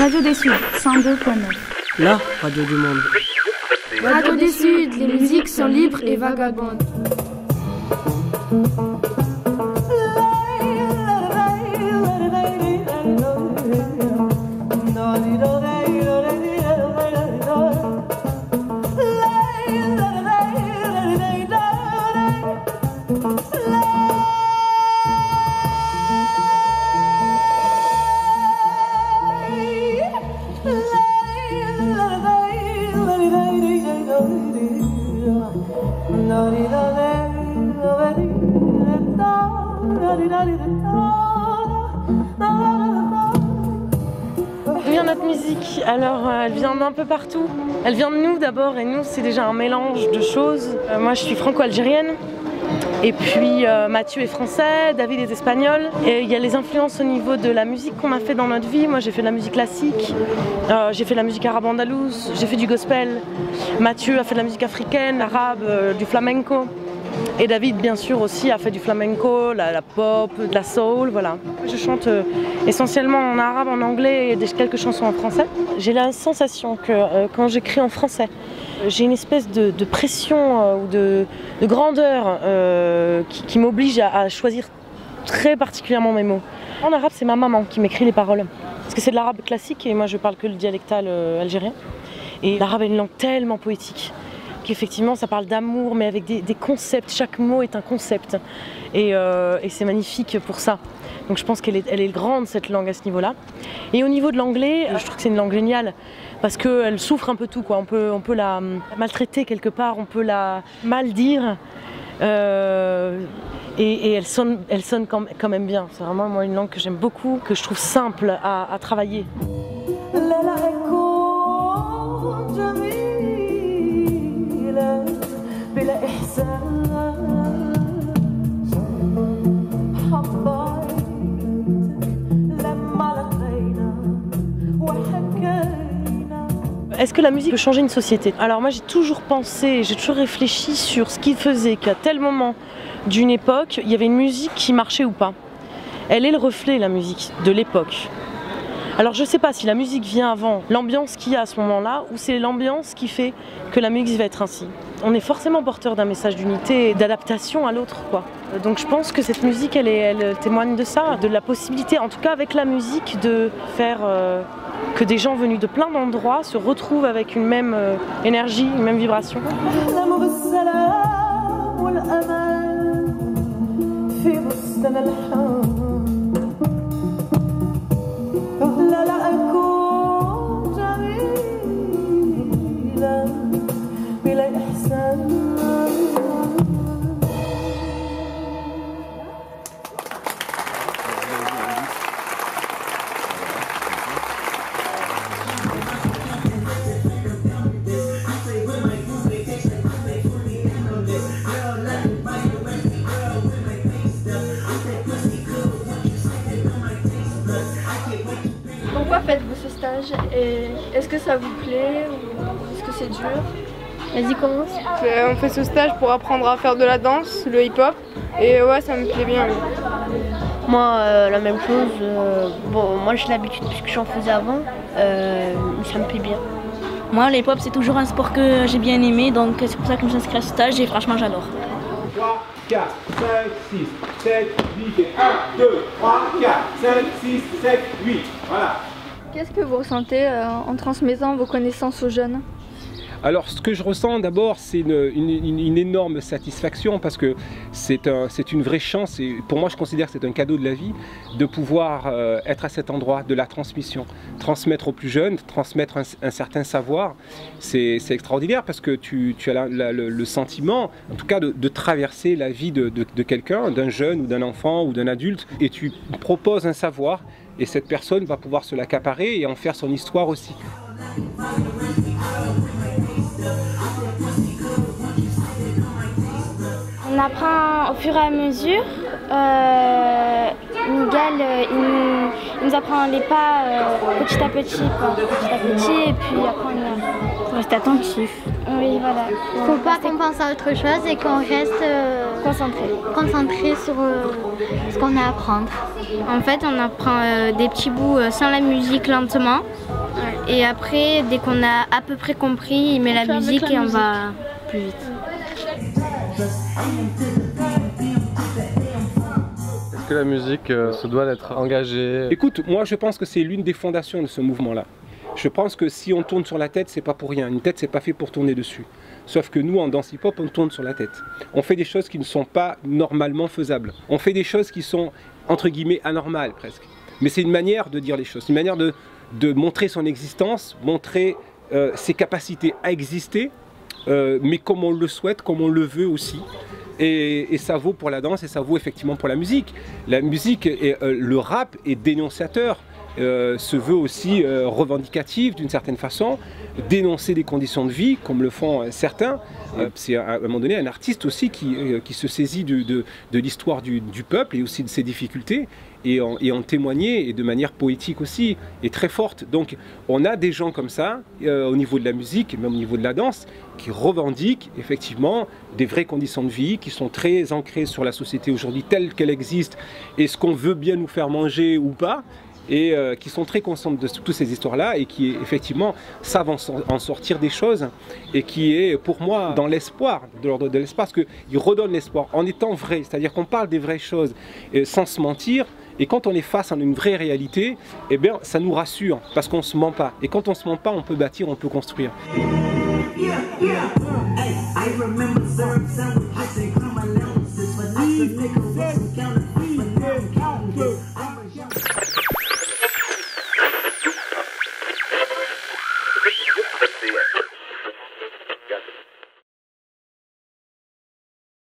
Radio des Suds, 102.9. La radio du monde. Radio des Suds, les musiques sont libres et vagabondes. D'où vient notre musique? Alors, elle vient d'un peu partout. Elle vient de nous d'abord, et nous, c'est déjà un mélange de choses. Moi, je suis franco-algérienne. Et puis Mathieu est français, David est espagnol. Et il y a les influences au niveau de la musique qu'on a fait dans notre vie. Moi j'ai fait de la musique classique, j'ai fait de la musique arabe andalouse, j'ai fait du gospel. Mathieu a fait de la musique africaine, arabe, du flamenco. Et David bien sûr aussi a fait du flamenco, la pop, de la soul, voilà. Je chante essentiellement en arabe, en anglais et quelques chansons en français. J'ai la sensation que quand j'écris en français, j'ai une espèce de pression ou de grandeur qui m'oblige à choisir très particulièrement mes mots. En arabe, c'est ma maman qui m'écrit les paroles. Parce que c'est de l'arabe classique et moi je parle que le dialectal algérien. Et l'arabe est une langue tellement poétique qu'effectivement ça parle d'amour mais avec des concepts. Chaque mot est un concept. Et c'est magnifique pour ça. Donc je pense qu'elle est grande cette langue à ce niveau-là. Et au niveau de l'anglais, je trouve que c'est une langue géniale. Parce qu'elle souffre un peu tout, quoi. On peut la maltraiter quelque part, on peut la mal dire. Et elle sonne quand même bien. C'est vraiment moi, une langue que j'aime beaucoup, que je trouve simple à travailler. Est-ce que la musique peut changer une société? Alors moi j'ai toujours pensé, j'ai toujours réfléchi sur ce qui faisait qu'à tel moment d'une époque, il y avait une musique qui marchait ou pas. Elle est le reflet, la musique, de l'époque. Alors je ne sais pas si la musique vient avant l'ambiance qu'il y a à ce moment-là ou c'est l'ambiance qui fait que la musique va être ainsi. On est forcément porteur d'un message d'unité et d'adaptation à l'autre, quoi. Donc je pense que cette musique, elle témoigne de ça, de la possibilité, en tout cas avec la musique, de faire que des gens venus de plein d'endroits se retrouvent avec une même énergie, une même vibration. Pourquoi faites-vous ce stage? Et est-ce que ça vous plaît ou est-ce que c'est dur? Vas-y, commence. On fait ce stage pour apprendre à faire de la danse, le hip-hop. Et ouais, ça me plaît bien. Moi, la même chose. Bon, moi j'ai l'habitude puisque j'en faisais avant. Ça me plaît bien. Moi, le hip-hop, c'est toujours un sport que j'ai bien aimé. Donc c'est pour ça que je me suis inscrite à ce stage et franchement, j'adore. 3, 4, 5, 6, 7, 8, 1, 2, 3, 4, 5, 6, 7, 8. Voilà. Qu'est-ce que vous ressentez en transmettant vos connaissances aux jeunes? Alors ce que je ressens d'abord, c'est une énorme satisfaction parce que c'est une vraie chance et pour moi je considère que c'est un cadeau de la vie de pouvoir être à cet endroit de la transmission, transmettre aux plus jeunes, transmettre un certain savoir. C'est extraordinaire parce que tu as le sentiment, en tout cas de traverser la vie de quelqu'un, d'un jeune ou d'un enfant ou d'un adulte et tu proposes un savoir et cette personne va pouvoir se l'accaparer et en faire son histoire aussi. On apprend au fur et à mesure. Miguel, il nous apprend les pas petit à petit, et puis après on reste attentif. Oui, voilà. Faut pas qu'on pense à autre chose et qu'on reste Concentrer sur ce qu'on a à apprendre. En fait, on apprend des petits bouts sans la musique lentement. Et après, dès qu'on a à peu près compris, il met la musique et on va plus vite. Est-ce que la musique se doit d'être engagée? Écoute, moi je pense que c'est l'une des fondations de ce mouvement-là. Je pense que si on tourne sur la tête, c'est pas pour rien. Une tête, c'est pas fait pour tourner dessus. Sauf que nous, en danse hip-hop, on tourne sur la tête. On fait des choses qui ne sont pas normalement faisables. On fait des choses qui sont, entre guillemets, anormales presque. Mais c'est une manière de dire les choses, une manière de montrer son existence, montrer ses capacités à exister, mais comme on le souhaite, comme on le veut aussi. Et ça vaut pour la danse et ça vaut effectivement pour la musique. La musique, le rap est dénonciateur. Se veut aussi revendicatif d'une certaine façon, dénoncer des conditions de vie comme le font certains. C'est à un moment donné un artiste aussi qui se saisit de l'histoire du peuple et aussi de ses difficultés et en témoigner et de manière poétique aussi et très forte. Donc on a des gens comme ça au niveau de la musique et même au niveau de la danse qui revendiquent effectivement des vraies conditions de vie qui sont très ancrées sur la société aujourd'hui telle qu'elle existe et ce qu'on veut bien nous faire manger ou pas. Et qui sont très conscientes de toutes ces histoires-là et qui effectivement savent en sortir des choses et qui est pour moi dans l'espoir, de l'ordre de l'espoir, parce qu'ils redonnent l'espoir en étant vrai, c'est-à-dire qu'on parle des vraies choses sans se mentir et quand on est face à une vraie réalité, eh bien ça nous rassure parce qu'on ne se ment pas et quand on ne se ment pas, on peut bâtir, on peut construire. Yeah. Hey, I remember certain I say, come on, this for